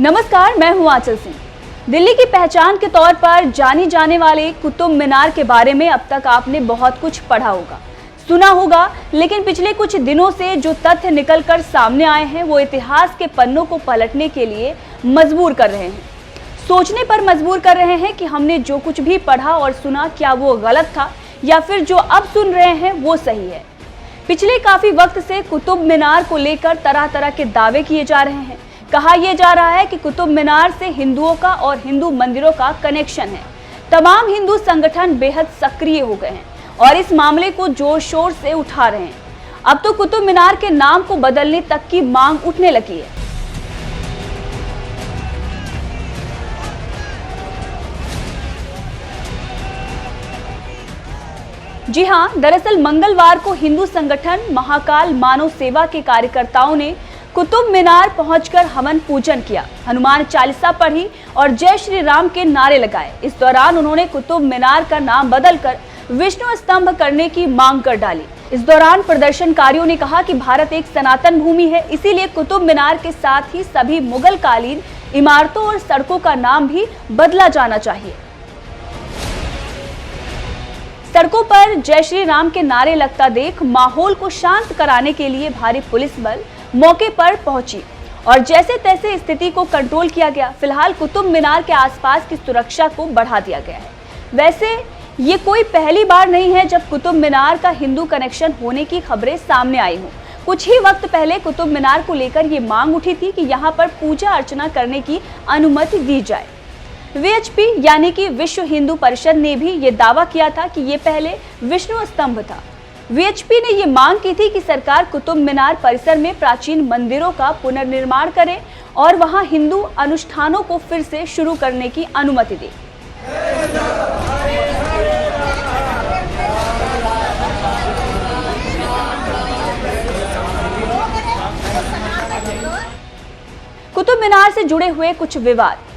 नमस्कार, मैं हूं आंचल सिंह। दिल्ली की पहचान के तौर पर जानी जाने वाले कुतुब मीनार के बारे में अब तक आपने बहुत कुछ पढ़ा होगा, सुना होगा, लेकिन पिछले कुछ दिनों से जो तथ्य निकलकर सामने आए हैं वो इतिहास के पन्नों को पलटने के लिए मजबूर कर रहे हैं, सोचने पर मजबूर कर रहे हैं कि हमने जो कुछ भी पढ़ा और सुना क्या वो गलत था या फिर जो अब सुन रहे हैं वो सही है। पिछले काफी वक्त से कुतुब मीनार को लेकर तरह तरह के दावे किए जा रहे हैं। कहा यह जा रहा है कि कुतुब मीनार से हिंदुओं का और हिंदू मंदिरों का कनेक्शन है। तमाम हिंदू संगठन बेहद सक्रिय हो गए हैं और इस मामले को जोर शोर से उठा रहे हैं। अब तो कुतुब मीनार के नाम को बदलने तक की मांग उठने लगी है। जी हां, दरअसल मंगलवार को हिंदू संगठन महाकाल मानव सेवा के कार्यकर्ताओं ने कुतुब मीनार पहुंचकर हवन पूजन किया, हनुमान चालीसा पढ़ी और जय श्री राम के नारे लगाए। इस दौरान उन्होंने कुतुब मीनार का नाम बदलकर विष्णु स्तंभ करने की मांग कर डाली। इस दौरान प्रदर्शनकारियों ने कहा कि भारत एक सनातन भूमि है, इसीलिए कुतुब मीनार के साथ ही सभी मुगल कालीन इमारतों और सड़कों का नाम भी बदला जाना चाहिए। सड़कों पर जय श्री राम के नारे लगता देख माहौल को शांत कराने के लिए भारी पुलिस बल मौके पर पहुंची और जैसे तैसे स्थिति को कंट्रोल किया गया। फिलहाल कुतुब मीनार के आसपास की सुरक्षा को बढ़ा दिया गया है। वैसे ये कोई पहली बार नहीं है जब कुतुब मीनार का हिंदू कनेक्शन होने की खबरें सामने आई हों। कुछ ही वक्त पहले कुतुब मीनार को लेकर ये मांग उठी थी कि यहाँ पर पूजा अर्चना करने की अनुमति दी जाए। वीएचपी यानी कि विश्व हिंदू परिषद ने भी ये दावा किया था कि ये पहले विष्णु स्तंभ था। वीएचपी ने ये मांग की थी कि सरकार कुतुब मीनार परिसर में प्राचीन मंदिरों का पुनर्निर्माण करे और वहां हिंदू अनुष्ठानों को फिर से शुरू करने की अनुमति दे। कुतुब मीनार से जुड़े हुए कुछ विवाद।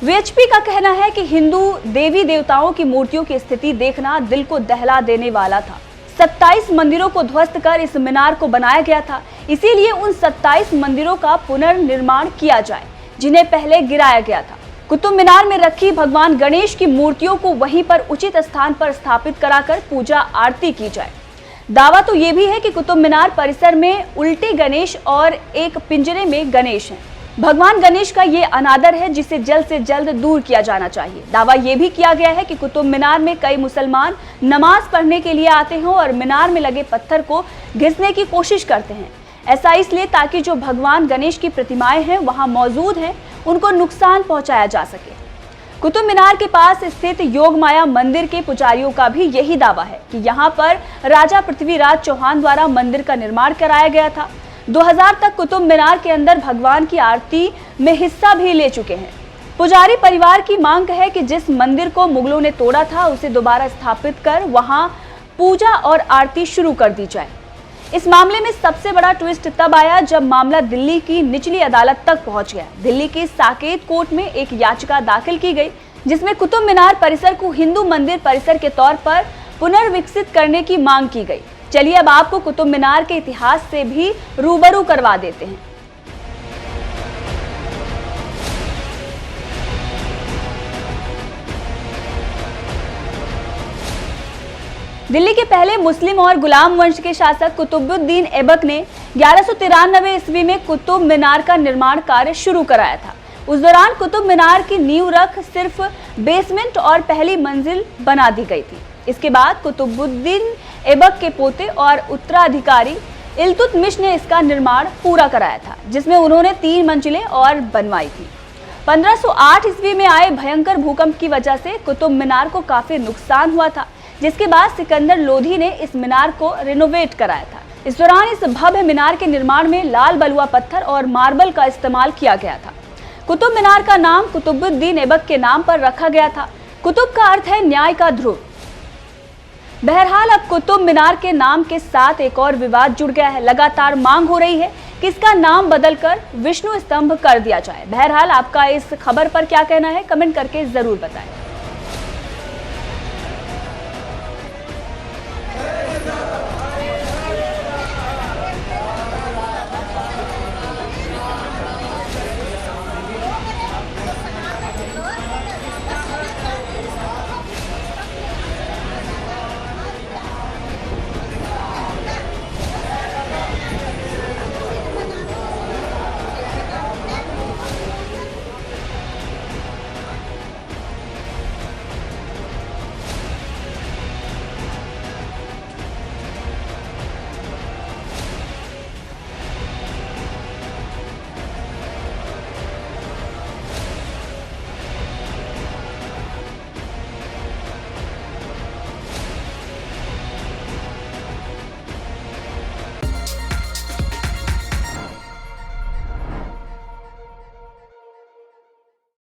वीएचपी का कहना है कि हिंदू देवी देवताओं की मूर्तियों की स्थिति देखना दिल को दहला देने वाला था। 27 मंदिरों को ध्वस्त कर इस मीनार को बनाया गया था, इसीलिए उन 27 मंदिरों का पुनर्निर्माण किया जाए जिन्हें पहले गिराया गया था। कुतुब मीनार में रखी भगवान गणेश की मूर्तियों को वहीं पर उचित स्थान पर स्थापित कराकर पूजा आरती की जाए। दावा तो ये भी है कि कुतुब मीनार परिसर में उल्टे गणेश और एक पिंजरे में गणेश हैं। भगवान गणेश का ये अनादर है जिसे जल्द से जल्द दूर किया जाना चाहिए। दावा ये भी किया गया है कि कुतुब मीनार में कई मुसलमान नमाज पढ़ने के लिए आते हैं और मीनार में लगे पत्थर को घिसने की कोशिश करते हैं। ऐसा इसलिए ताकि जो भगवान गणेश की प्रतिमाएं हैं वहां मौजूद हैं उनको नुकसान पहुंचाया जा सके। कुतुब मीनार के पास स्थित योगमाया मंदिर के पुजारियों का भी यही दावा है कि यहाँ पर राजा पृथ्वीराज चौहान द्वारा मंदिर का निर्माण कराया गया था। 2000 तक कुतुब मीनार के अंदर भगवान की आरती में हिस्सा भी ले चुके हैं। पुजारी परिवार की मांग है कि जिस मंदिर को मुगलों ने तोड़ा था उसे दोबारा स्थापित कर वहां पूजा और आरती शुरू कर दी जाए। इस मामले में सबसे बड़ा ट्विस्ट तब आया जब मामला दिल्ली की निचली अदालत तक पहुंच गया। दिल्ली की साकेत कोर्ट में एक याचिका दाखिल की गई जिसमें कुतुब मीनार परिसर को हिंदू मंदिर परिसर के तौर पर पुनर्विकसित करने की मांग की गई। चलिए अब आपको कुतुब मीनार के इतिहास से भी रूबरू करवा देते हैं। दिल्ली के पहले मुस्लिम और गुलाम वंश के शासक कुतुबुद्दीन ऐबक ने 1193 ईस्वी में कुतुब मीनार का निर्माण कार्य शुरू कराया था। उस दौरान कुतुब मीनार की नींव रख सिर्फ बेसमेंट और पहली मंजिल बना दी गई थी। इसके बाद कुतुबुद्दीन ऐबक के पोते और उत्तराधिकारी इल्तुतमिश ने इसका निर्माण पूरा कराया था, जिसमें उन्होंने 3 मंजिलें और बनवाई थी। 1508 ईस्वी में आए भयंकर भूकंप की वजह से कुतुब मीनार को काफी नुकसान हुआ था, जिसके बाद सिकंदर लोधी ने इस मीनार को रिनोवेट कराया था। इस दौरान इस भव्य मीनार के निर्माण में लाल बलुआ पत्थर और मार्बल का इस्तेमाल किया गया था। कुतुब मीनार का नाम कुतुबुद्दीन ऐबक के नाम पर रखा गया था। कुतुब का अर्थ है न्याय का ध्रुव। बहरहाल अब कुतुब मीनार के नाम के साथ एक और विवाद जुड़ गया है। लगातार मांग हो रही है कि इसका नाम बदलकर विष्णु स्तंभ कर दिया जाए। बहरहाल आपका इस खबर पर क्या कहना है, कमेंट करके जरूर बताएं।